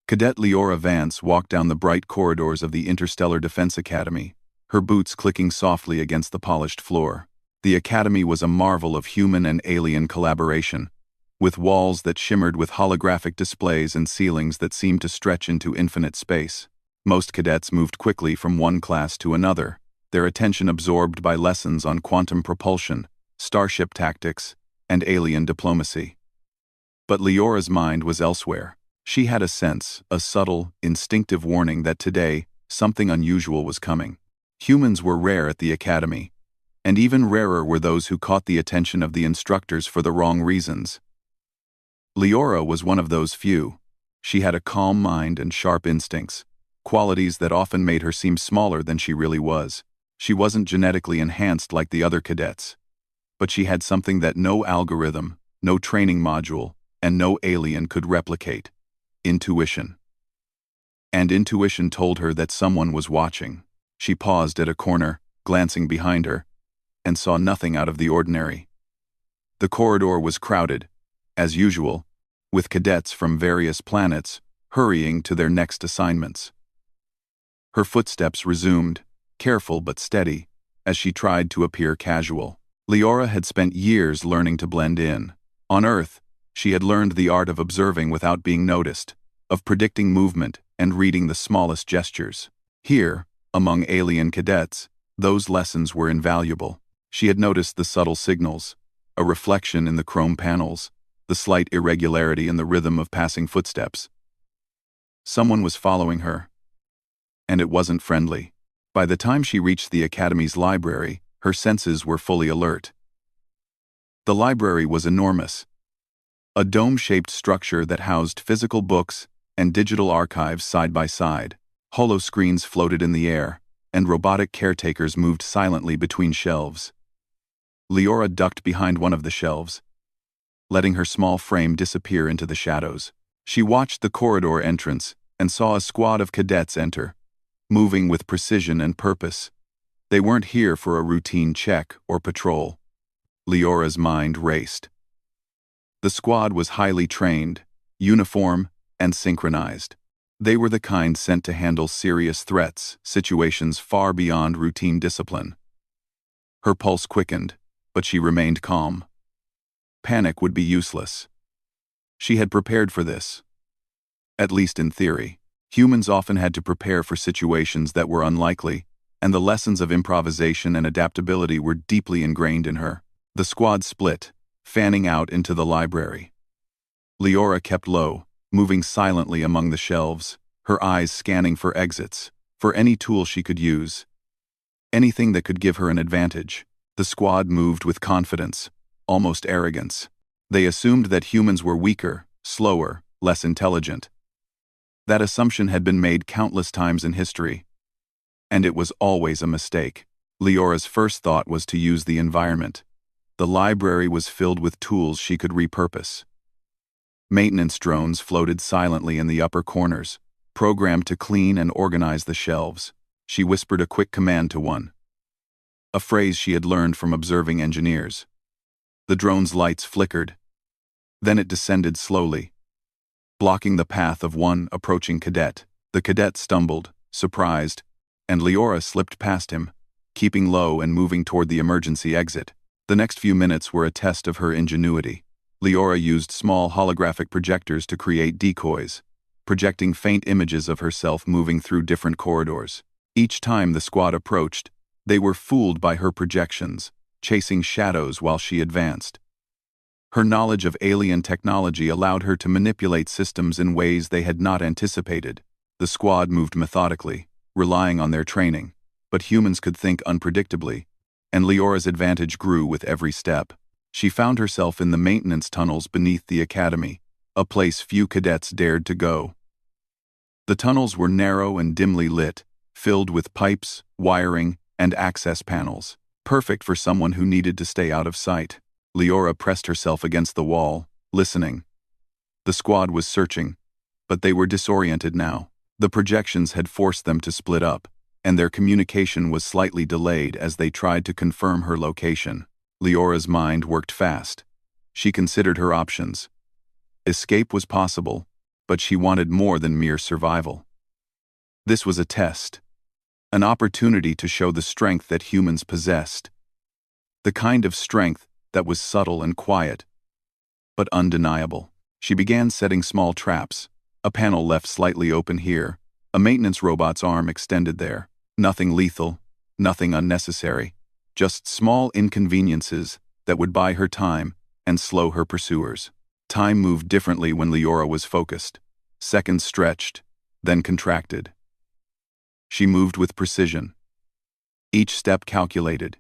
Cadet Leora Vance walked down the bright corridors of the Interstellar Defense Academy, her boots clicking softly against the polished floor. The academy was a marvel of human and alien collaboration, with walls that shimmered with holographic displays and ceilings that seemed to stretch into infinite space. Most cadets moved quickly from one class to another, their attention absorbed by lessons on quantum propulsion, starship tactics, and alien diplomacy. But Leora's mind was elsewhere. She had a sense, a subtle, instinctive warning that today, something unusual was coming. Humans were rare at the academy, and even rarer were those who caught the attention of the instructors for the wrong reasons. Leora was one of those few. She had a calm mind and sharp instincts, qualities that often made her seem smaller than she really was. She wasn't genetically enhanced like the other cadets, but she had something that no algorithm, no training module, and no alien could replicate: intuition. And intuition told her that someone was watching. She paused at a corner, glancing behind her, and saw nothing out of the ordinary. The corridor was crowded, as usual, with cadets from various planets hurrying to their next assignments. Her footsteps resumed, careful but steady, as she tried to appear casual. Leora had spent years learning to blend in. On Earth, she had learned the art of observing without being noticed, of predicting movement and reading the smallest gestures. Here, among alien cadets, those lessons were invaluable. She had noticed the subtle signals, a reflection in the chrome panels, the slight irregularity in the rhythm of passing footsteps. Someone was following her, and it wasn't friendly. By the time she reached the academy's library, her senses were fully alert. The library was enormous, a dome-shaped structure that housed physical books and digital archives side by side. Holoscreens floated in the air, and robotic caretakers moved silently between shelves. Leora ducked behind one of the shelves, letting her small frame disappear into the shadows. She watched the corridor entrance and saw a squad of cadets enter, moving with precision and purpose. They weren't here for a routine check or patrol. Leora's mind raced. The squad was highly trained, uniform, and synchronized. They were the kind sent to handle serious threats, situations far beyond routine discipline. Her pulse quickened, but she remained calm. Panic would be useless. She had prepared for this. At least in theory. Humans often had to prepare for situations that were unlikely, and the lessons of improvisation and adaptability were deeply ingrained in her. The squad split, fanning out into the library. Leora kept low, moving silently among the shelves, her eyes scanning for exits, for any tool she could use. Anything that could give her an advantage. The squad moved with confidence, almost arrogance. They assumed that humans were weaker, slower, less intelligent. That assumption had been made countless times in history, and it was always a mistake. Leora's first thought was to use the environment. The library was filled with tools she could repurpose. Maintenance drones floated silently in the upper corners, programmed to clean and organize the shelves. She whispered a quick command to one, a phrase she had learned from observing engineers. The drone's lights flickered. Then it descended slowly, blocking the path of one approaching cadet. The cadet stumbled, surprised, and Leora slipped past him, keeping low and moving toward the emergency exit. The next few minutes were a test of her ingenuity. Leora used small holographic projectors to create decoys, projecting faint images of herself moving through different corridors. Each time the squad approached, they were fooled by her projections, chasing shadows while she advanced. Her knowledge of alien technology allowed her to manipulate systems in ways they had not anticipated. The squad moved methodically, relying on their training, but humans could think unpredictably, and Leora's advantage grew with every step. She found herself in the maintenance tunnels beneath the academy, a place few cadets dared to go. The tunnels were narrow and dimly lit, filled with pipes, wiring, and access panels, perfect for someone who needed to stay out of sight. Leora pressed herself against the wall, listening. The squad was searching, but they were disoriented now. The projections had forced them to split up, and their communication was slightly delayed as they tried to confirm her location. Leora's mind worked fast. She considered her options. Escape was possible, but she wanted more than mere survival. This was a test, an opportunity to show the strength that humans possessed. The kind of strength that was subtle and quiet, but undeniable. She began setting small traps, a panel left slightly open here, a maintenance robot's arm extended there. Nothing lethal, nothing unnecessary, just small inconveniences that would buy her time and slow her pursuers. Time moved differently when Leora was focused. Seconds stretched, then contracted. She moved with precision. Each step calculated.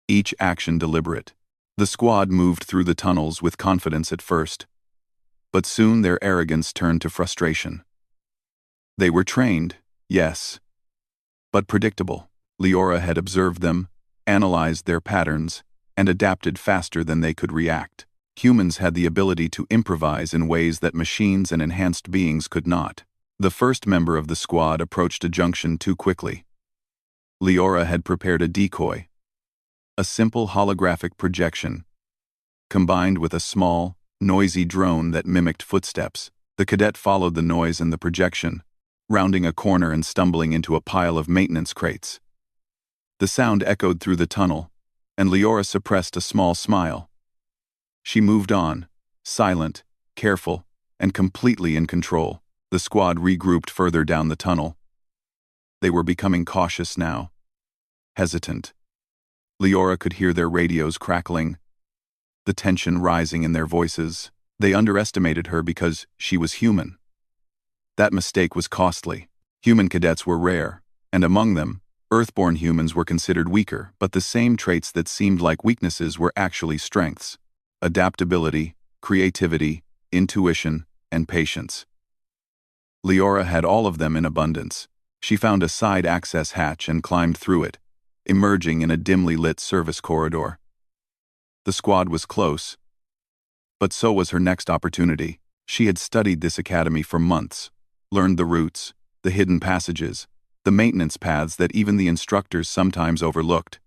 Each action deliberate. The squad moved through the tunnels with confidence at first, but soon their arrogance turned to frustration. They were trained, yes, but predictable. Leora had observed them, analyzed their patterns, and adapted faster than they could react. Humans had the ability to improvise in ways that machines and enhanced beings could not. The first member of the squad approached a junction too quickly. Leora had prepared a decoy, a simple holographic projection, combined with a small, noisy drone that mimicked footsteps. The cadet followed the noise and the projection, rounding a corner and stumbling into a pile of maintenance crates. The sound echoed through the tunnel, and Leora suppressed a small smile. She moved on, silent, careful, and completely in control. The squad regrouped further down the tunnel. They were becoming cautious now, hesitant. Leora could hear their radios crackling, the tension rising in their voices. They underestimated her because she was human. That mistake was costly. Human cadets were rare, and among them, Earthborn humans were considered weaker, but the same traits that seemed like weaknesses were actually strengths: adaptability, creativity, intuition, and patience. Leora had all of them in abundance. She found a side access hatch and climbed through it, emerging in a dimly lit service corridor. The squad was close, but so was her next opportunity. She had studied this academy for months, learned the routes, the hidden passages, the maintenance paths that even the instructors sometimes overlooked.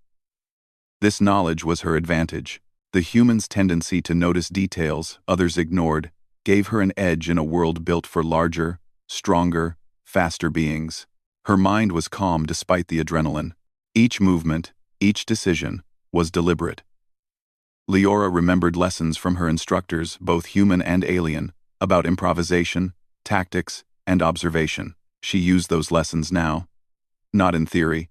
This knowledge was her advantage. The human's tendency to notice details others ignored gave her an edge in a world built for larger, stronger, faster beings. Her mind was calm despite the adrenaline. Each movement, each decision, was deliberate. Leora remembered lessons from her instructors, both human and alien, about improvisation, tactics, and observation. She used those lessons now, not in theory,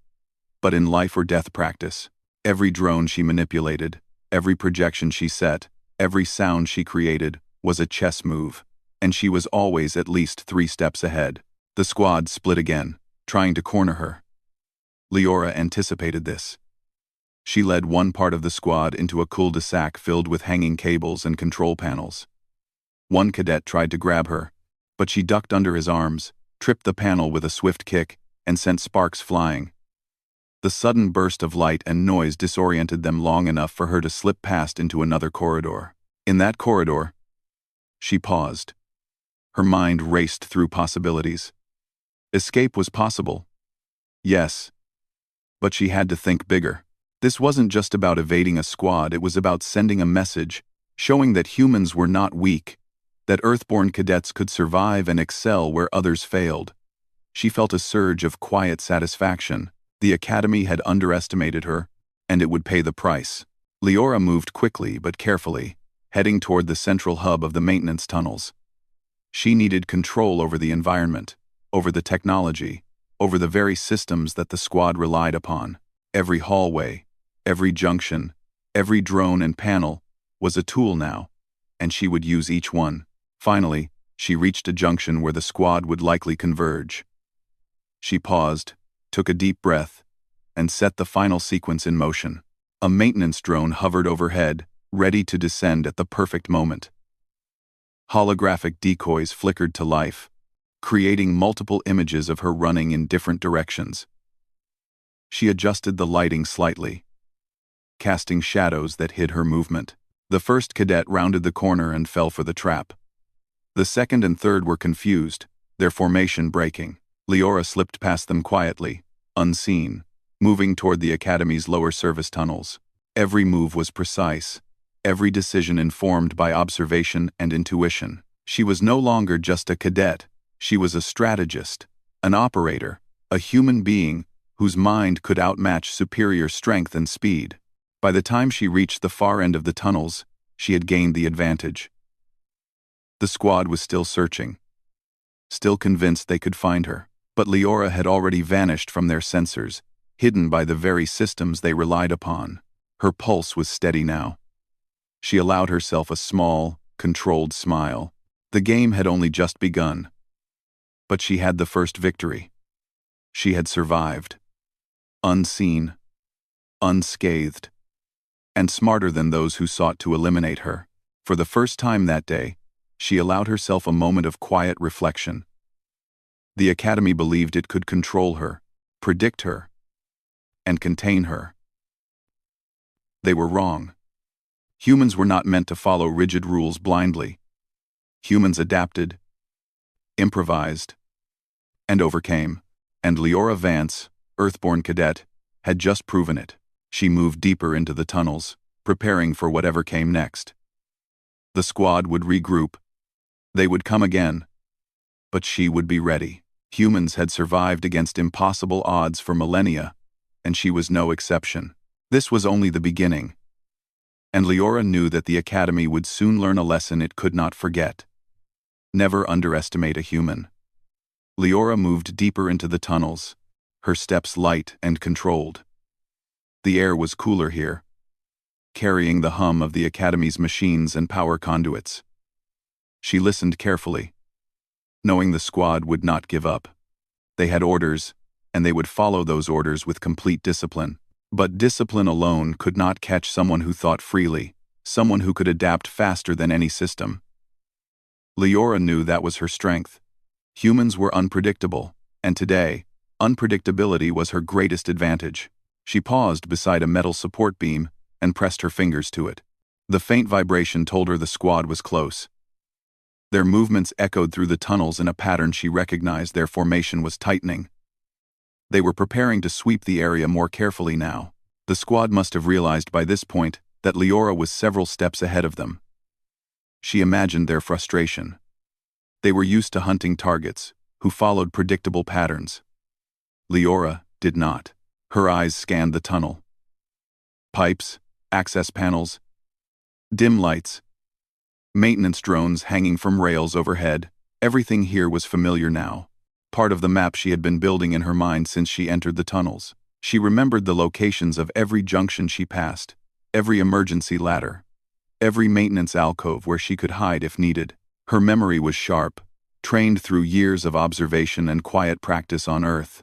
but in life or death practice. Every drone she manipulated, every projection she set, every sound she created was a chess move, and she was always at least 3 steps ahead. The squad split again, trying to corner her. Leora anticipated this. She led one part of the squad into a cul-de-sac filled with hanging cables and control panels. One cadet tried to grab her, but she ducked under his arms, tripped the panel with a swift kick, and sent sparks flying. The sudden burst of light and noise disoriented them long enough for her to slip past into another corridor. In that corridor, she paused. Her mind raced through possibilities. Escape was possible. Yes. But she had to think bigger. This wasn't just about evading a squad, it was about sending a message, showing that humans were not weak, that Earthborn cadets could survive and excel where others failed. She felt a surge of quiet satisfaction. The academy had underestimated her, and it would pay the price. Leora moved quickly but carefully, heading toward the central hub of the maintenance tunnels. She needed control over the environment, over the technology, over the very systems that the squad relied upon. Every hallway, every junction, every drone and panel was a tool now, and she would use each one. Finally, she reached a junction where the squad would likely converge. She paused, took a deep breath, and set the final sequence in motion. A maintenance drone hovered overhead, ready to descend at the perfect moment. Holographic decoys flickered to life, creating multiple images of her running in different directions. She adjusted the lighting slightly, casting shadows that hid her movement. The first cadet rounded the corner and fell for the trap. The second and third were confused, their formation breaking. Leora slipped past them quietly, unseen, moving toward the academy's lower service tunnels. Every move was precise, every decision informed by observation and intuition. She was no longer just a cadet, she was a strategist, an operator, a human being whose mind could outmatch superior strength and speed. By the time she reached the far end of the tunnels, she had gained the advantage. The squad was still searching, still convinced they could find her, but Leora had already vanished from their sensors, hidden by the very systems they relied upon. Her pulse was steady now. She allowed herself a small, controlled smile. The game had only just begun. But she had the first victory. She had survived. Unseen, unscathed, and smarter than those who sought to eliminate her. For the first time that day, she allowed herself a moment of quiet reflection. The Academy believed it could control her, predict her, and contain her. They were wrong. Humans were not meant to follow rigid rules blindly. Humans adapted, improvised, and overcame. And Leora Vance, Earthborn Cadet, had just proven it. She moved deeper into the tunnels, preparing for whatever came next. The squad would regroup. They would come again. But she would be ready. Humans had survived against impossible odds for millennia, and she was no exception. This was only the beginning. And Leora knew that the Academy would soon learn a lesson it could not forget. Never underestimate a human. Leora moved deeper into the tunnels, her steps light and controlled. The air was cooler here, carrying the hum of the Academy's machines and power conduits. She listened carefully, knowing the squad would not give up. They had orders, and they would follow those orders with complete discipline. But discipline alone could not catch someone who thought freely, someone who could adapt faster than any system. Leora knew that was her strength. Humans were unpredictable, and today, unpredictability was her greatest advantage. She paused beside a metal support beam and pressed her fingers to it. The faint vibration told her the squad was close. Their movements echoed through the tunnels in a pattern she recognized. Their formation was tightening. They were preparing to sweep the area more carefully now. The squad must have realized by this point that Leora was several steps ahead of them. She imagined their frustration. They were used to hunting targets, who followed predictable patterns. Leora did not. Her eyes scanned the tunnel. Pipes, access panels, dim lights, maintenance drones hanging from rails overhead. Everything here was familiar now. Part of the map she had been building in her mind since she entered the tunnels. She remembered the locations of every junction she passed, every emergency ladder, every maintenance alcove where she could hide if needed. Her memory was sharp, trained through years of observation and quiet practice on Earth.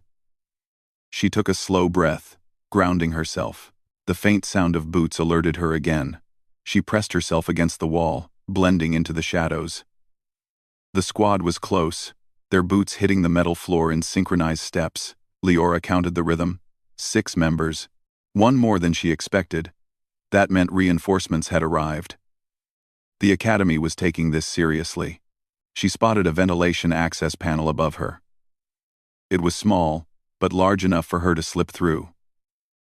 She took a slow breath, grounding herself. The faint sound of boots alerted her again. She pressed herself against the wall, blending into the shadows. The squad was close, their boots hitting the metal floor in synchronized steps. Leora counted the rhythm. 6 members. 1 more than she expected. That meant reinforcements had arrived. The Academy was taking this seriously. She spotted a ventilation access panel above her. It was small, but large enough for her to slip through.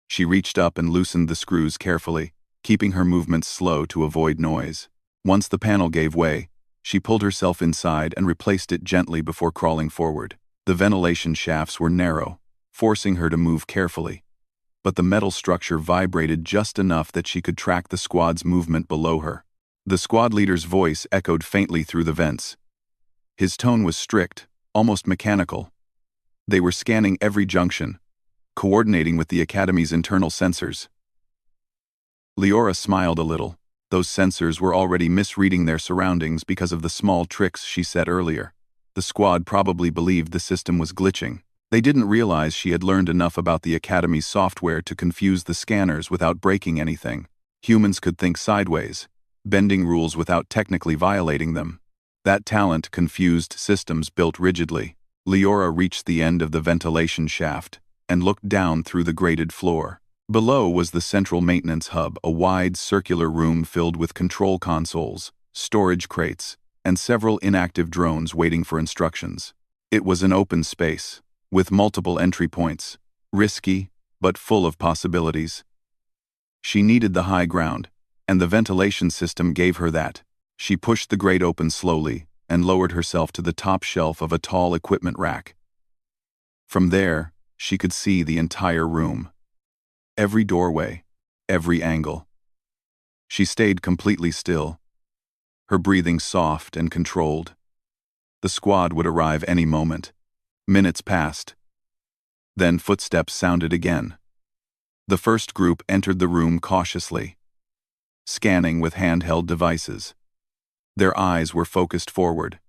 She reached up and loosened the screws carefully, keeping her movements slow to avoid noise. Once the panel gave way, she pulled herself inside and replaced it gently before crawling forward. The ventilation shafts were narrow, forcing her to move carefully. But the metal structure vibrated just enough that she could track the squad's movement below her. The squad leader's voice echoed faintly through the vents. His tone was strict, almost mechanical. They were scanning every junction, coordinating with the Academy's internal sensors. Leora smiled a little. Those sensors were already misreading their surroundings because of the small tricks she set earlier. The squad probably believed the system was glitching. They didn't realize she had learned enough about the Academy's software to confuse the scanners without breaking anything. Humans could think sideways, bending rules without technically violating them. That talent confused systems built rigidly. Leora reached the end of the ventilation shaft and looked down through the grated floor. Below was the central maintenance hub, a wide circular room filled with control consoles, storage crates, and several inactive drones waiting for instructions. It was an open space, with multiple entry points, risky, but full of possibilities. She needed the high ground, and the ventilation system gave her that. She pushed the grate open slowly, and lowered herself to the top shelf of a tall equipment rack. From there, she could see the entire room. Every doorway, every angle. She stayed completely still, her breathing soft and controlled. The squad would arrive any moment. Minutes passed. Then footsteps sounded again. The first group entered the room cautiously, scanning with handheld devices. Their eyes were focused forward.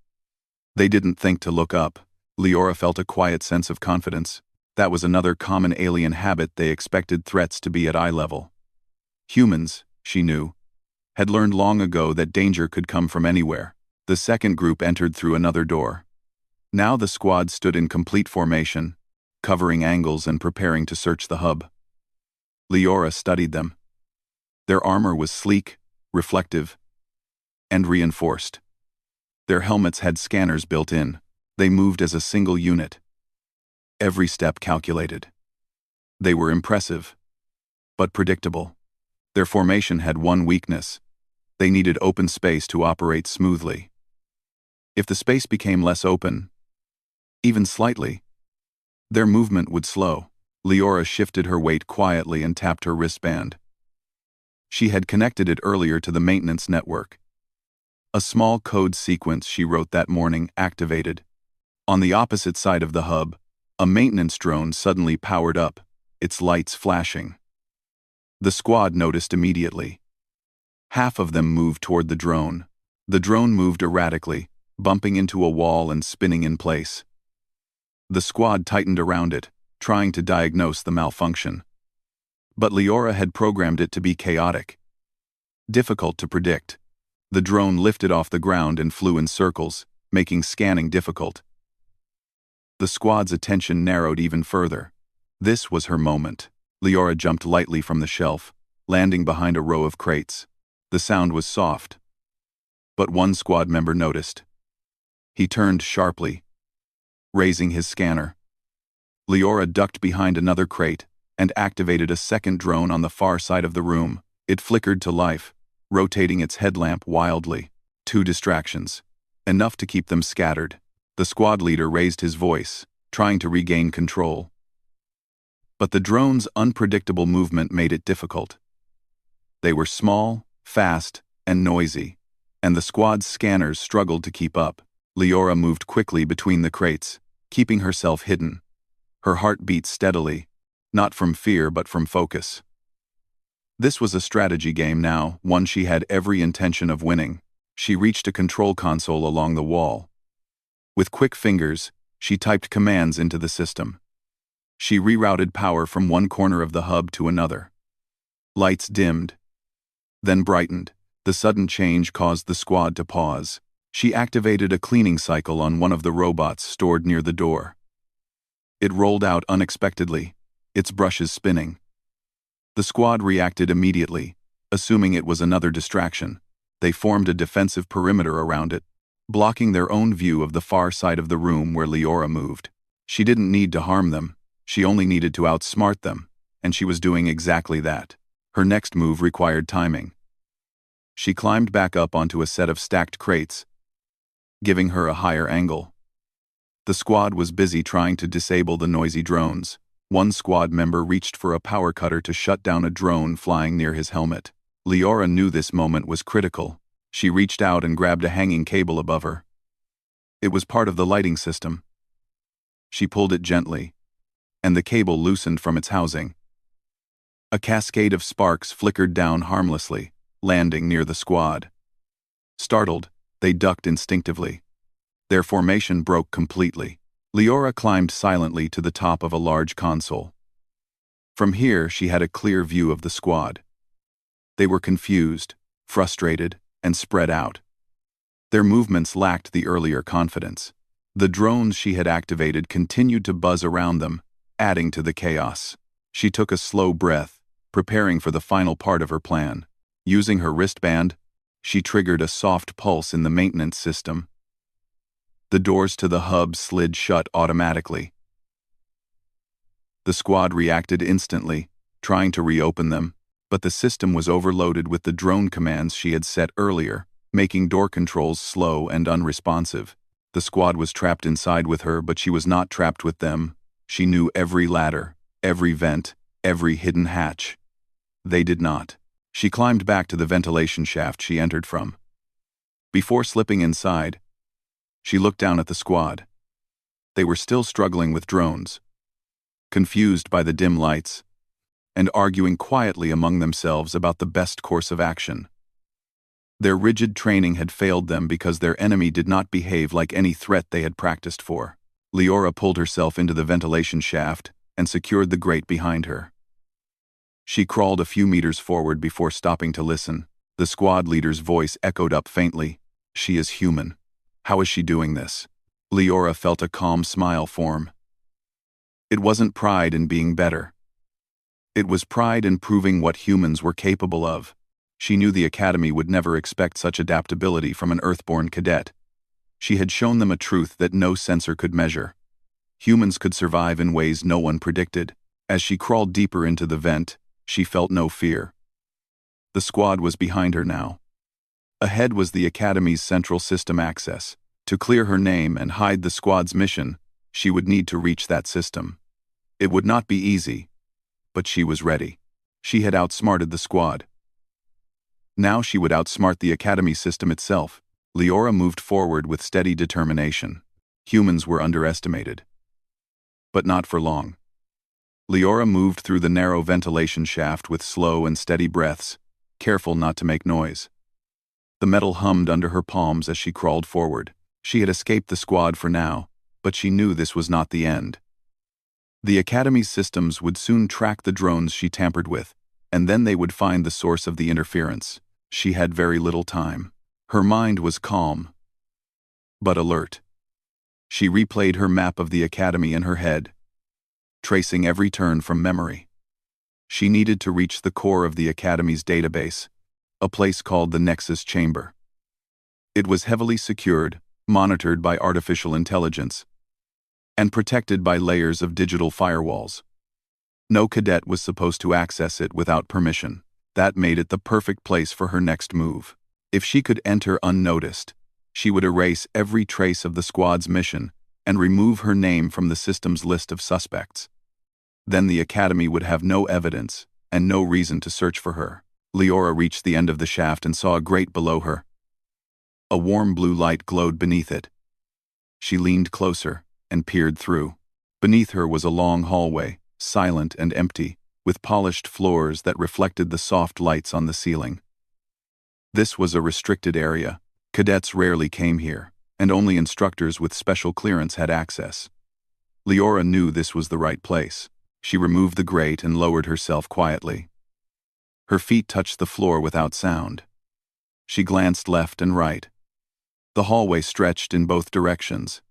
They didn't think to look up. Leora felt a quiet sense of confidence. That was another common alien habit. They expected threats to be at eye level. Humans, she knew, had learned long ago that danger could come from anywhere. The second group entered through another door. Now the squad stood in complete formation, covering angles and preparing to search the hub. Leora studied them. Their armor was sleek, reflective, and reinforced. Their helmets had scanners built in. They moved as a single unit. Every step calculated. They were impressive, but predictable. Their formation had one weakness. They needed open space to operate smoothly. If the space became less open, even slightly, their movement would slow. Leora shifted her weight quietly and tapped her wristband. She had connected it earlier to the maintenance network. A small code sequence she wrote that morning activated. On the opposite side of the hub, a maintenance drone suddenly powered up, its lights flashing. The squad noticed immediately. Half of them moved toward the drone. The drone moved erratically, bumping into a wall and spinning in place. The squad tightened around it, trying to diagnose the malfunction. But Leora had programmed it to be chaotic. Difficult to predict. The drone lifted off the ground and flew in circles, making scanning difficult. The squad's attention narrowed even further. This was her moment. Leora jumped lightly from the shelf, landing behind a row of crates. The sound was soft. But one squad member noticed. He turned sharply, raising his scanner. Leora ducked behind another crate and activated a second drone on the far side of the room. It flickered to life, rotating its headlamp wildly. 2 distractions, enough to keep them scattered. The squad leader raised his voice, trying to regain control. But the drone's unpredictable movement made it difficult. They were small, fast, and noisy, and the squad's scanners struggled to keep up. Leora moved quickly between the crates, keeping herself hidden. Her heart beat steadily, not from fear but from focus. This was a strategy game now, one she had every intention of winning. She reached a control console along the wall. With quick fingers, she typed commands into the system. She rerouted power from one corner of the hub to another. Lights dimmed, then brightened. The sudden change caused the squad to pause. She activated a cleaning cycle on one of the robots stored near the door. It rolled out unexpectedly, its brushes spinning. The squad reacted immediately, assuming it was another distraction. They formed a defensive perimeter around it, blocking their own view of the far side of the room where Leora moved. She didn't need to harm them, she only needed to outsmart them, and she was doing exactly that. Her next move required timing. She climbed back up onto a set of stacked crates, giving her a higher angle. The squad was busy trying to disable the noisy drones. One squad member reached for a power cutter to shut down a drone flying near his helmet. Leora knew this moment was critical. She reached out and grabbed a hanging cable above her. It was part of the lighting system. She pulled it gently, and the cable loosened from its housing. A cascade of sparks flickered down harmlessly, landing near the squad. Startled, they ducked instinctively. Their formation broke completely. Leora climbed silently to the top of a large console. From here, she had a clear view of the squad. They were confused, frustrated, and spread out. Their movements lacked the earlier confidence. The drones she had activated continued to buzz around them, adding to the chaos. She took a slow breath, preparing for the final part of her plan. Using her wristband, she triggered a soft pulse in the maintenance system. The doors to the hub slid shut automatically. The squad reacted instantly, trying to reopen them, but the system was overloaded with the drone commands she had set earlier. making door controls slow and unresponsive. The squad was trapped inside with her, but she was not trapped with them. She knew every ladder, every vent, every hidden hatch. They did not. She climbed back to the ventilation shaft she entered from. Before slipping inside, she looked down at the squad. They were still struggling with drones, confused by the dim lights, and arguing quietly among themselves about the best course of action. Their rigid training had failed them because their enemy did not behave like any threat they had practiced for. Leora pulled herself into the ventilation shaft and secured the grate behind her. She crawled a few meters forward before stopping to listen. The squad leader's voice echoed up faintly. She is human. How is she doing this? Leora felt a calm smile form. It wasn't pride in being better. It was pride in proving what humans were capable of. She knew the Academy would never expect such adaptability from an Earthborn cadet. She had shown them a truth that no sensor could measure. Humans could survive in ways no one predicted. As she crawled deeper into the vent, she felt no fear. The squad was behind her now. Ahead was the Academy's central system access. To clear her name and hide the squad's mission, she would need to reach that system. It would not be easy, but she was ready. She had outsmarted the squad. Now she would outsmart the Academy system itself. Leora moved forward with steady determination. Humans were underestimated. But not for long. Leora moved through the narrow ventilation shaft with slow and steady breaths, careful not to make noise. The metal hummed under her palms as she crawled forward. She had escaped the squad for now, but she knew this was not the end. The Academy's systems would soon track the drones she tampered with, and then they would find the source of the interference. She had very little time. Her mind was calm, but alert. She replayed her map of the Academy in her head, tracing every turn from memory. She needed to reach the core of the Academy's database, a place called the Nexus Chamber. It was heavily secured, monitored by artificial intelligence, and protected by layers of digital firewalls. No cadet was supposed to access it without permission. That made it the perfect place for her next move. If she could enter unnoticed, she would erase every trace of the squad's mission and remove her name from the system's list of suspects. Then the Academy would have no evidence and no reason to search for her. Leora reached the end of the shaft and saw a grate below her. A warm blue light glowed beneath it. She leaned closer and peered through. Beneath her was a long hallway, silent and empty, with polished floors that reflected the soft lights on the ceiling. This was a restricted area. Cadets rarely came here, and only instructors with special clearance had access. Leora knew this was the right place. She removed the grate and lowered herself quietly. Her feet touched the floor without sound. She glanced left and right. The hallway stretched in both directions,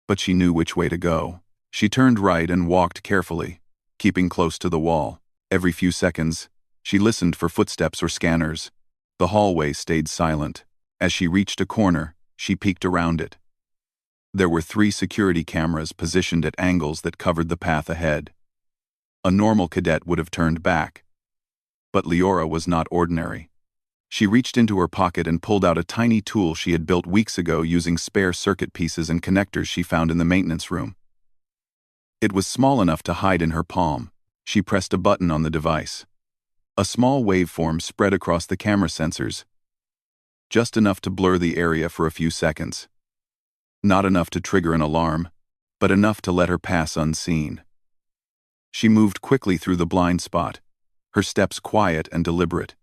but she knew which way to go. She turned right and walked carefully, keeping close to the wall. Every few seconds, she listened for footsteps or scanners. The hallway stayed silent. As she reached a corner, she peeked around it. There were 3 security cameras positioned at angles that covered the path ahead. A normal cadet would have turned back. But Leora was not ordinary. She reached into her pocket and pulled out a tiny tool she had built weeks ago using spare circuit pieces and connectors she found in the maintenance room. It was small enough to hide in her palm. She pressed a button on the device. A small waveform spread across the camera sensors, just enough to blur the area for a few seconds. Not enough to trigger an alarm, but enough to let her pass unseen. She moved quickly through the blind spot, her steps quiet and deliberate.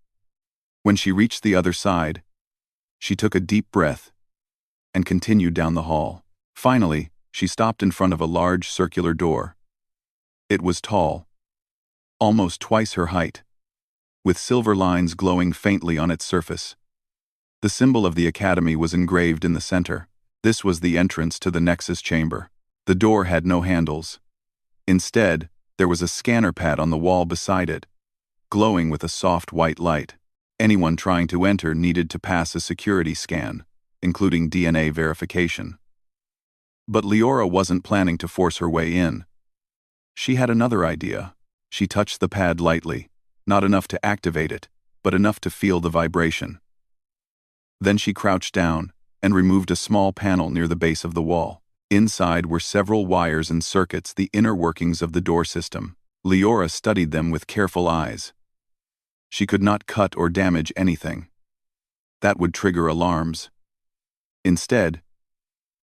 When she reached the other side, she took a deep breath and continued down the hall. Finally, she stopped in front of a large circular door. It was tall, almost twice her height, with silver lines glowing faintly on its surface. The symbol of the Academy was engraved in the center. This was the entrance to the Nexus Chamber. The door had no handles. Instead, there was a scanner pad on the wall beside it, glowing with a soft white light. Anyone trying to enter needed to pass a security scan, including DNA verification. But Leora wasn't planning to force her way in. She had another idea. She touched the pad lightly, not enough to activate it, but enough to feel the vibration. Then she crouched down and removed a small panel near the base of the wall. Inside were several wires and circuits, the inner workings of the door system. Leora studied them with careful eyes. She could not cut or damage anything. That would trigger alarms. Instead,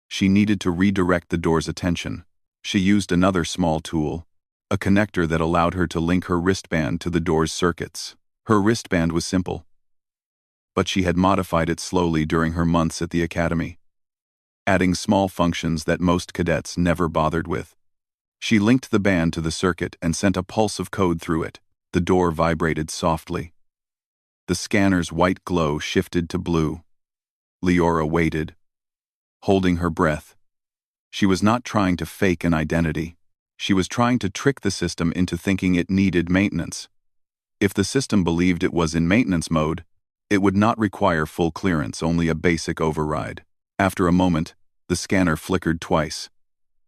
she needed to redirect the door's attention. She used another small tool, a connector that allowed her to link her wristband to the door's circuits. Her wristband was simple, but she had modified it slowly during her months at the academy, adding small functions that most cadets never bothered with. She linked the band to the circuit and sent a pulse of code through it. The door vibrated softly. The scanner's white glow shifted to blue. Leora waited, holding her breath. She was not trying to fake an identity. She was trying to trick the system into thinking it needed maintenance. If the system believed it was in maintenance mode, it would not require full clearance, only a basic override. After a moment, the scanner flickered twice.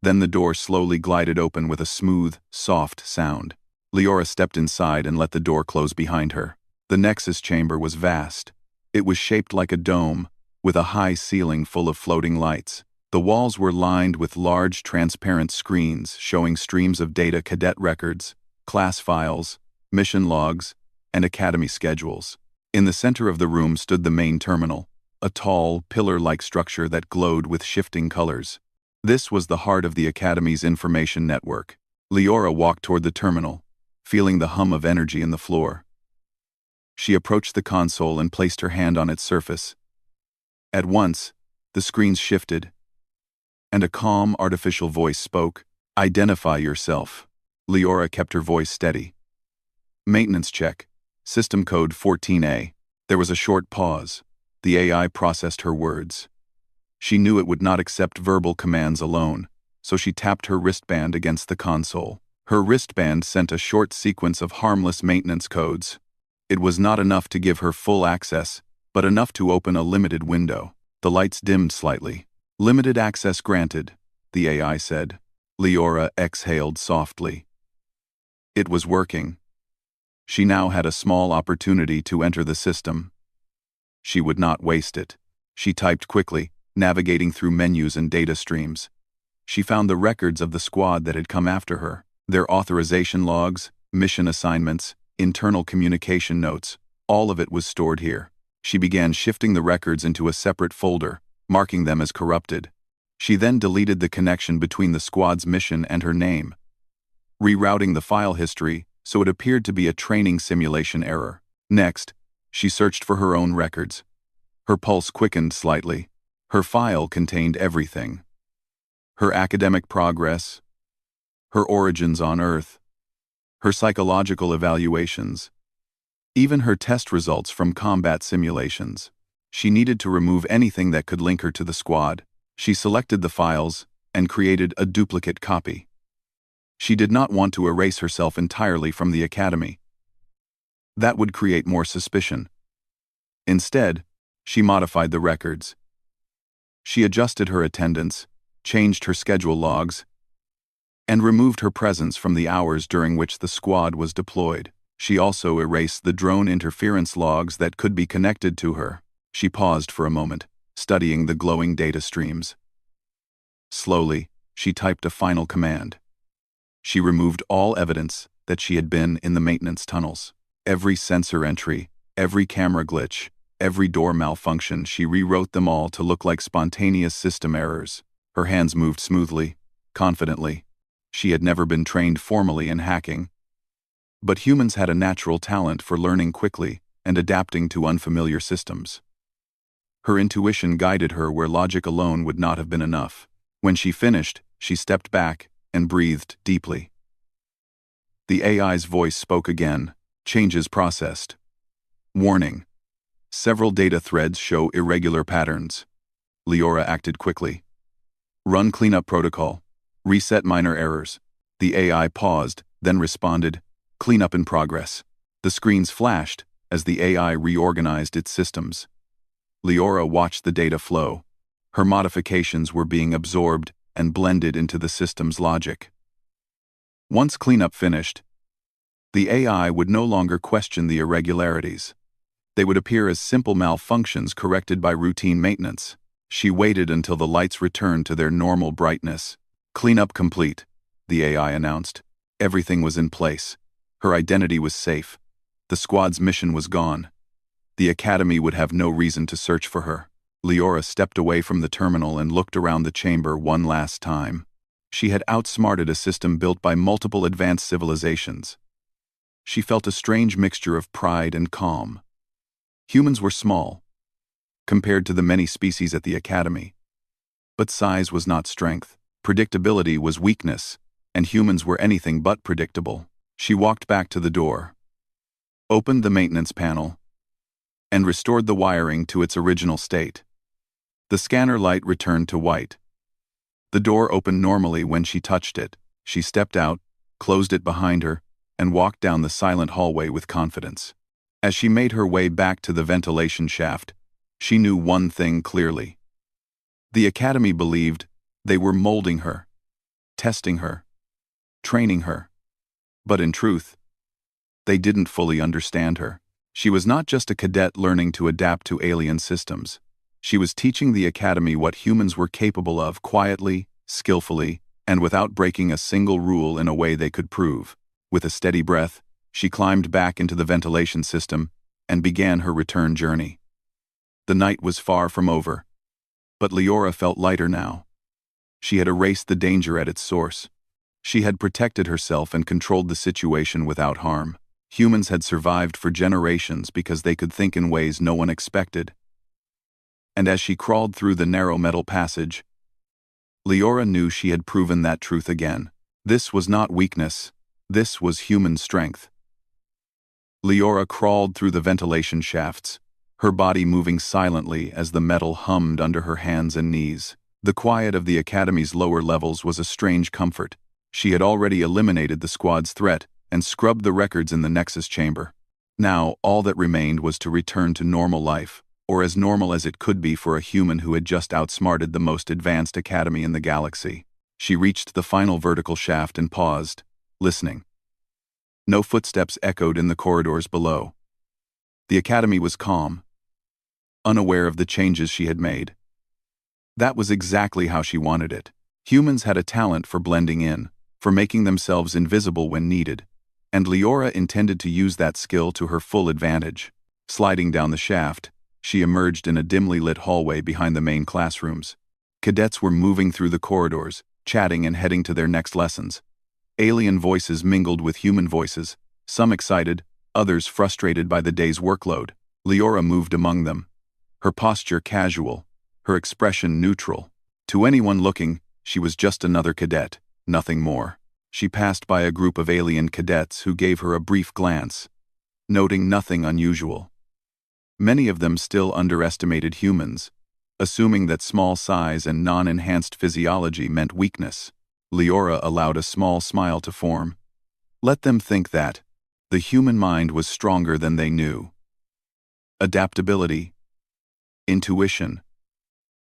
Then the door slowly glided open with a smooth, soft sound. Leora stepped inside and let the door close behind her. The Nexus chamber was vast. It was shaped like a dome, with a high ceiling full of floating lights. The walls were lined with large, transparent screens showing streams of data: cadet records, class files, mission logs, and academy schedules. In the center of the room stood the main terminal, a tall, pillar-like structure that glowed with shifting colors. This was the heart of the academy's information network. Leora walked toward the terminal, feeling the hum of energy in the floor. She approached the console and placed her hand on its surface. At once, the screens shifted, and a calm, artificial voice spoke. "Identify yourself." Leora kept her voice steady. "Maintenance check. System code 14A. There was a short pause. The AI processed her words. She knew it would not accept verbal commands alone, so she tapped her wristband against the console. Her wristband sent a short sequence of harmless maintenance codes. It was not enough to give her full access, but enough to open a limited window. The lights dimmed slightly. "Limited access granted," the AI said. Leora exhaled softly. It was working. She now had a small opportunity to enter the system. She would not waste it. She typed quickly, navigating through menus and data streams. She found the records of the squad that had come after her, their authorization logs, mission assignments, internal communication notes. All of it was stored here. She began shifting the records into a separate folder, marking them as corrupted. She then deleted the connection between the squad's mission and her name, rerouting the file history so it appeared to be a training simulation error. Next, she searched for her own records. Her pulse quickened slightly. Her file contained everything: her academic progress, her origins on Earth, her psychological evaluations, even her test results from combat simulations. She needed to remove anything that could link her to the squad. She selected the files and created a duplicate copy. She did not want to erase herself entirely from the academy. That would create more suspicion. Instead, she modified the records. She adjusted her attendance, changed her schedule logs, and removed her presence from the hours during which the squad was deployed. She also erased the drone interference logs that could be connected to her. She paused for a moment, studying the glowing data streams. Slowly, she typed a final command. She removed all evidence that she had been in the maintenance tunnels. Every sensor entry, every camera glitch, every door malfunction, she rewrote them all to look like spontaneous system errors. Her hands moved smoothly, confidently. She had never been trained formally in hacking, but humans had a natural talent for learning quickly and adapting to unfamiliar systems. Her intuition guided her where logic alone would not have been enough. When she finished, she stepped back and breathed deeply. The AI's voice spoke again. "Changes processed. Warning. Several data threads show irregular patterns." Leora acted quickly. "Run cleanup protocol. Reset minor errors." The AI paused, then responded, "Cleanup in progress." The screens flashed as the AI reorganized its systems. Leora watched the data flow. Her modifications were being absorbed and blended into the system's logic. Once cleanup finished, the AI would no longer question the irregularities. They would appear as simple malfunctions corrected by routine maintenance. She waited until the lights returned to their normal brightness. "Cleanup complete," the AI announced. Everything was in place. Her identity was safe. The squad's mission was gone. The Academy would have no reason to search for her. Leora stepped away from the terminal and looked around the chamber one last time. She had outsmarted a system built by multiple advanced civilizations. She felt a strange mixture of pride and calm. Humans were small, compared to the many species at the Academy. But size was not strength. Predictability was weakness, and humans were anything but predictable. She walked back to the door, opened the maintenance panel, and restored the wiring to its original state. The scanner light returned to white. The door opened normally when she touched it. She stepped out, closed it behind her, and walked down the silent hallway with confidence. As she made her way back to the ventilation shaft, she knew one thing clearly. The Academy believed they were molding her, testing her, training her. But in truth, they didn't fully understand her. She was not just a cadet learning to adapt to alien systems. She was teaching the Academy what humans were capable of quietly, skillfully, and without breaking a single rule in a way they could prove. With a steady breath, she climbed back into the ventilation system and began her return journey. The night was far from over, but Leora felt lighter now. She had erased the danger at its source. She had protected herself and controlled the situation without harm. Humans had survived for generations because they could think in ways no one expected. And as she crawled through the narrow metal passage, Leora knew she had proven that truth again. This was not weakness. This was human strength. Leora crawled through the ventilation shafts, her body moving silently as the metal hummed under her hands and knees. The quiet of the Academy's lower levels was a strange comfort. She had already eliminated the squad's threat and scrubbed the records in the Nexus chamber. Now, all that remained was to return to normal life, or as normal as it could be for a human who had just outsmarted the most advanced academy in the galaxy. She reached the final vertical shaft and paused, listening. No footsteps echoed in the corridors below. The Academy was calm, unaware of the changes she had made. That was exactly how she wanted it. Humans had a talent for blending in, for making themselves invisible when needed, and Leora intended to use that skill to her full advantage. Sliding down the shaft, she emerged in a dimly lit hallway behind the main classrooms. Cadets were moving through the corridors, chatting and heading to their next lessons. Alien voices mingled with human voices, some excited, others frustrated by the day's workload. Leora moved among them, her posture casual, her expression neutral. To anyone looking, she was just another cadet, nothing more. She passed by a group of alien cadets who gave her a brief glance, noting nothing unusual. Many of them still underestimated humans, assuming that small size and non-enhanced physiology meant weakness. Leora allowed a small smile to form. Let them think that the human mind was stronger than they knew. Adaptability, intuition,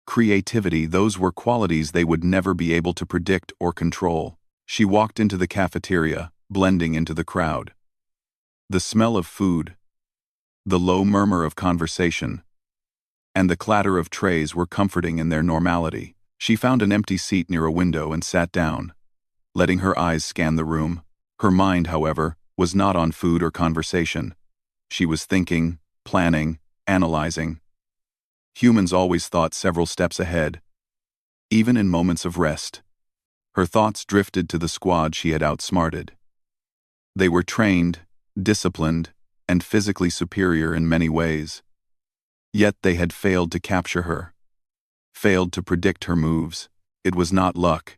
creativity, those were qualities they would never be able to predict or control. She walked into the cafeteria, blending into the crowd. The smell of food, the low murmur of conversation, and the clatter of trays were comforting in their normality. She found an empty seat near a window and sat down, letting her eyes scan the room. Her mind, however, was not on food or conversation. She was thinking, planning, analyzing. Humans always thought several steps ahead, even in moments of rest. Her thoughts drifted to the squad she had outsmarted. They were trained, disciplined, and physically superior in many ways. Yet they had failed to capture her, failed to predict her moves. It was not luck.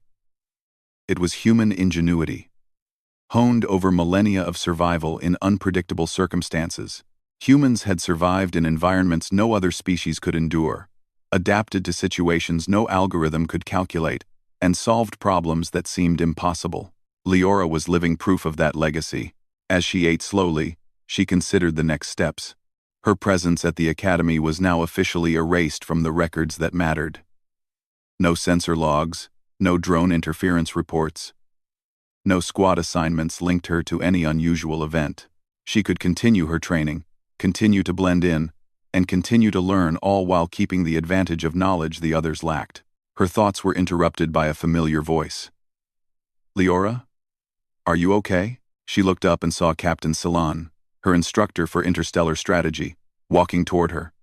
It was human ingenuity, honed over millennia of survival in unpredictable circumstances. Humans had survived in environments no other species could endure, adapted to situations no algorithm could calculate, and solved problems that seemed impossible. Leora was living proof of that legacy. As she ate slowly, she considered the next steps. Her presence at the Academy was now officially erased from the records that mattered. No sensor logs, no drone interference reports, no squad assignments linked her to any unusual event. She could continue her training, continue to blend in, and continue to learn, all while keeping the advantage of knowledge the others lacked. Her thoughts were interrupted by a familiar voice. "Leora? Are you okay?" She looked up and saw Captain Salon, her instructor for interstellar strategy, walking toward her.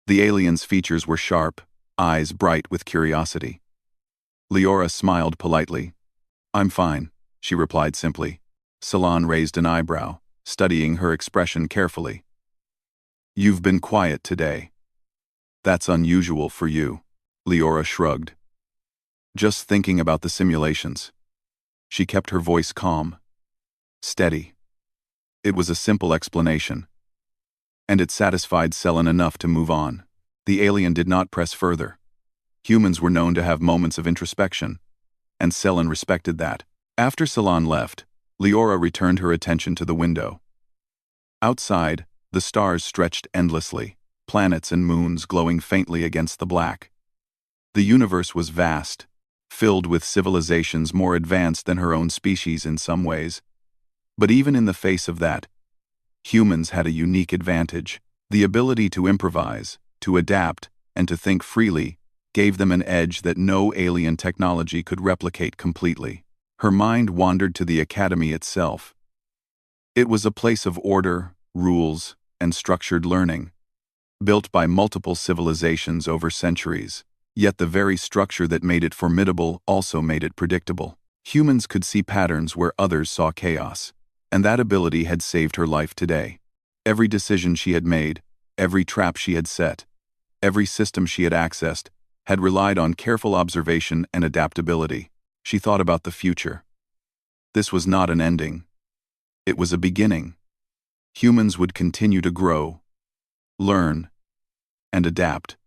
The alien's features were sharp, eyes bright with curiosity. Leora smiled politely. "I'm fine," she replied simply. Salon raised an eyebrow, studying her expression carefully. "You've been quiet today. That's unusual for you." Leora shrugged. "Just thinking about the simulations." She kept her voice calm, steady. It was a simple explanation, and it satisfied Selen enough to move on. The alien did not press further. Humans were known to have moments of introspection, and Selen respected that. After Salon left, Leora returned her attention to the window. Outside, the stars stretched endlessly, planets and moons glowing faintly against the black. The universe was vast, filled with civilizations more advanced than her own species in some ways. But even in the face of that, humans had a unique advantage. The ability to improvise, to adapt, and to think freely gave them an edge that no alien technology could replicate completely. Her mind wandered to the academy itself. It was a place of order, rules, and structured learning, built by multiple civilizations over centuries. Yet the very structure that made it formidable also made it predictable. Humans could see patterns where others saw chaos, and that ability had saved her life today. Every decision she had made, every trap she had set, every system she had accessed, had relied on careful observation and adaptability. She thought about the future. This was not an ending. It was a beginning. Humans would continue to grow, learn, and adapt,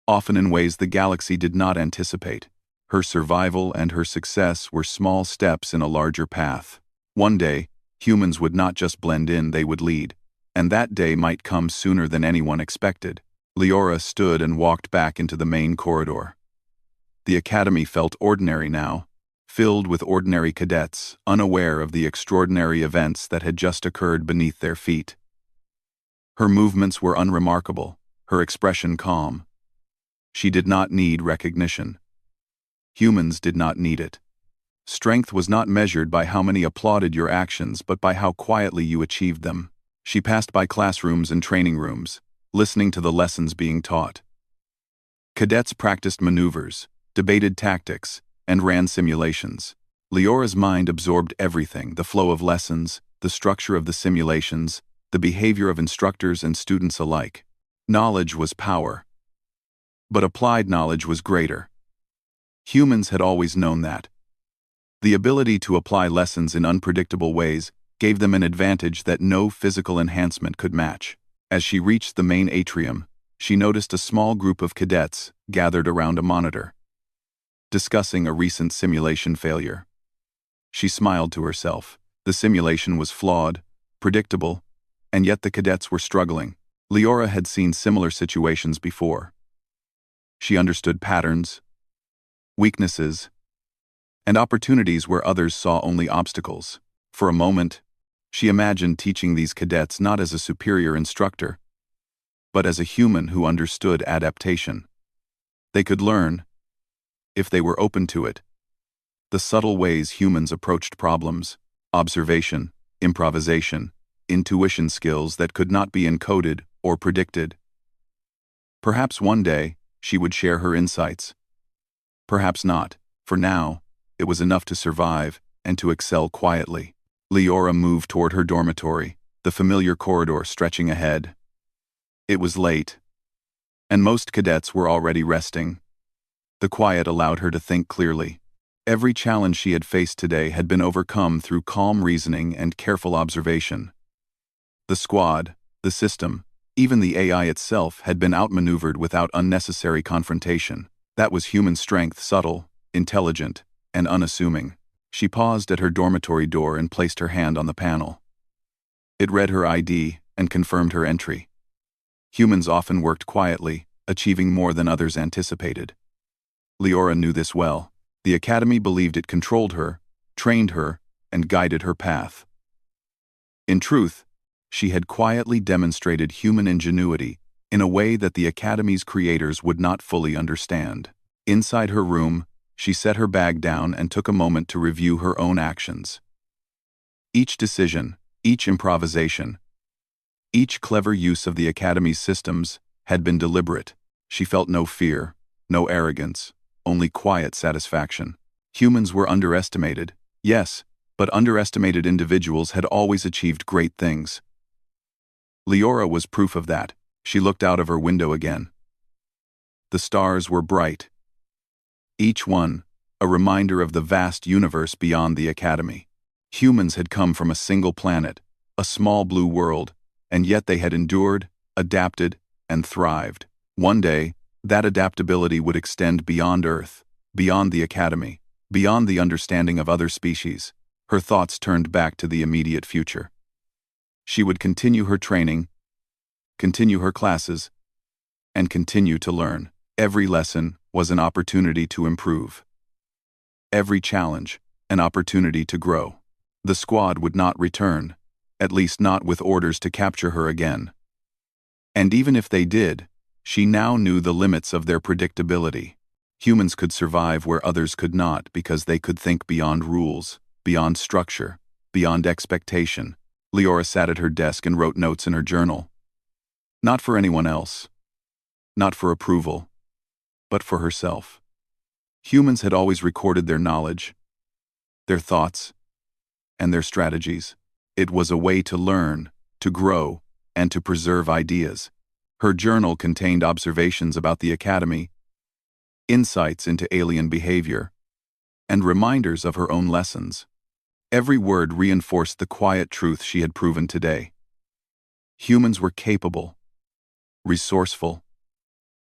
often in ways the galaxy did not anticipate. Her survival and her success were small steps in a larger path. One day, humans would not just blend in, they would lead, and that day might come sooner than anyone expected. Leora stood and walked back into the main corridor. The academy felt ordinary now, filled with ordinary cadets, unaware of the extraordinary events that had just occurred beneath their feet. Her movements were unremarkable, her expression calm. She did not need recognition. Humans did not need it. Strength was not measured by how many applauded your actions, but by how quietly you achieved them. She passed by classrooms and training rooms, listening to the lessons being taught. Cadets practiced maneuvers, debated tactics, and ran simulations. Leora's mind absorbed everything: the flow of lessons, the structure of the simulations, the behavior of instructors and students alike. Knowledge was power, but applied knowledge was greater. Humans had always known that. The ability to apply lessons in unpredictable ways gave them an advantage that no physical enhancement could match. As she reached the main atrium, she noticed a small group of cadets gathered around a monitor, discussing a recent simulation failure. She smiled to herself. The simulation was flawed, predictable, and yet the cadets were struggling. Leora had seen similar situations before. She understood patterns, weaknesses, and opportunities where others saw only obstacles. For a moment, she imagined teaching these cadets not as a superior instructor, but as a human who understood adaptation. They could learn, if they were open to it, the subtle ways humans approached problems: observation, improvisation, intuition, skills that could not be encoded or predicted. Perhaps one day, she would share her insights. Perhaps not. For now, it was enough to survive and to excel quietly. Leora moved toward her dormitory, the familiar corridor stretching ahead. It was late, and most cadets were already resting. The quiet allowed her to think clearly. Every challenge she had faced today had been overcome through calm reasoning and careful observation. The squad, the system, even the AI itself had been outmaneuvered without unnecessary confrontation. That was human strength, subtle, intelligent, and unassuming. She paused at her dormitory door and placed her hand on the panel. It read her ID and confirmed her entry. Humans often worked quietly, achieving more than others anticipated. Leora knew this well. The academy believed it controlled her, trained her, and guided her path. In truth, She had quietly demonstrated human ingenuity in a way that the Academy's creators would not fully understand. Inside her room, she set her bag down and took a moment to review her own actions. Each decision, each improvisation, each clever use of the Academy's systems had been deliberate. She felt no fear, no arrogance, only quiet satisfaction. Humans were underestimated, yes, but underestimated individuals had always achieved great things. Leora was proof of that. She looked out of her window again. The stars were bright. Each one, a reminder of the vast universe beyond the Academy. Humans had come from a single planet, a small blue world, and yet they had endured, adapted, and thrived. One day, that adaptability would extend beyond Earth, beyond the Academy, beyond the understanding of other species. Her thoughts turned back to the immediate future. She would continue her training, continue her classes, and continue to learn. Every lesson was an opportunity to improve. Every challenge, an opportunity to grow. The squad would not return, at least not with orders to capture her again. And even if they did, she now knew the limits of their predictability. Humans could survive where others could not because they could think beyond rules, beyond structure, beyond expectation. Leora sat at her desk and wrote notes in her journal. Not for anyone else. Not for approval. But for herself. Humans had always recorded their knowledge, their thoughts, and their strategies. It was a way to learn, to grow, and to preserve ideas. Her journal contained observations about the Academy, insights into alien behavior, and reminders of her own lessons. Every word reinforced the quiet truth she had proven today. Humans were capable, resourceful,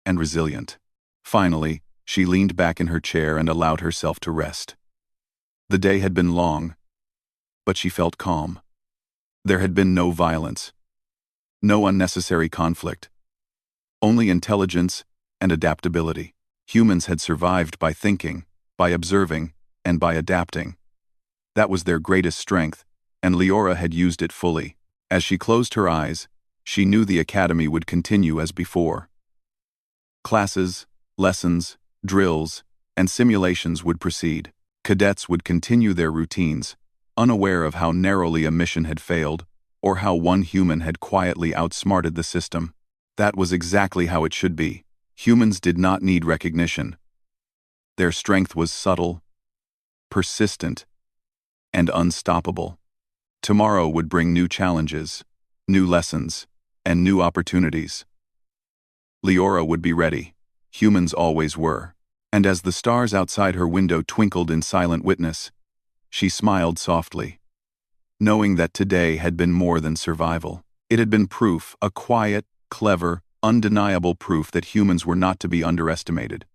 and resilient. Finally, she leaned back in her chair and allowed herself to rest. The day had been long, but she felt calm. There had been no violence, no unnecessary conflict, only intelligence and adaptability. Humans had survived by thinking, by observing, and by adapting. That was their greatest strength, and Leora had used it fully. As she closed her eyes, she knew the Academy would continue as before. Classes, lessons, drills, and simulations would proceed. Cadets would continue their routines, unaware of how narrowly a mission had failed, or how one human had quietly outsmarted the system. That was exactly how it should be. Humans did not need recognition. Their strength was subtle, persistent, and unstoppable. Tomorrow would bring new challenges, new lessons, and new opportunities. Leora would be ready. Humans always were. And as the stars outside her window twinkled in silent witness, she smiled softly, knowing that today had been more than survival. It had been proof, a quiet, clever, undeniable proof that humans were not to be underestimated.